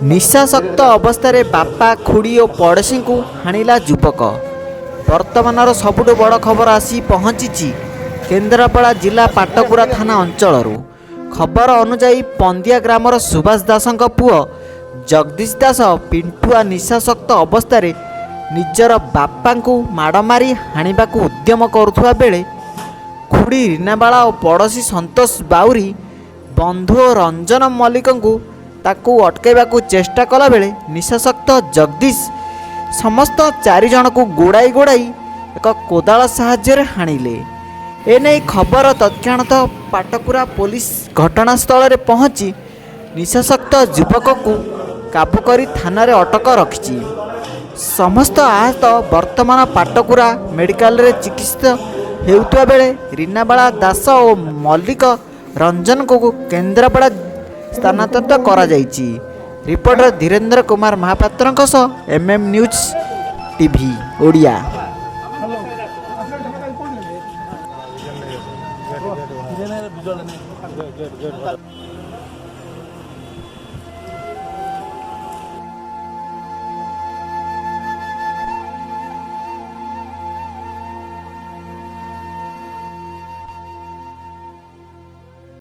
निशाशक्त अवस्था बापा खुड़ी और पड़ोशी को हाणिला युवक। वर्तमान सबुठ बड़ खबर आसी पहुंची केन्द्रापड़ा जिला पाटकुरा थाना अंचल। खबर अनुजाई पंदिया ग्रामर सुभाष दासंक पुओ जगदीश दास पिंटुआ निशाशक्त अवस्था निजर बापा को माड़ मारी हाणिबा उद्यम करुवा बेले खुड़ी रीनाबाला और पड़ोशी संतोष बाउरी बंधु रंजन मल्लिक ताकू अटकाइबा चेष्टा कला बेले निशाशक्त जगदीश समस्त 4 जन को गोड़ाई गोड़ाई एक कोदाल साहाय्य हाणिले। एने खबर तत्क्षणात पाटकुरा पुलिस घटनास्थल में पहुंची निशाशक्त युवक को काबू करी थाना रे अटक रखी। समस्त आहत वर्तमान पाटकुरा मेडिकल रे चिकित्सित हेउतबा बेले रीनाबाला दास और मल्लिक रंजन को केन्द्रापड़ा स्थानांतरित करा जायछि। Reporter Dhirendra Kumar Mahapatra MM news TV Odia.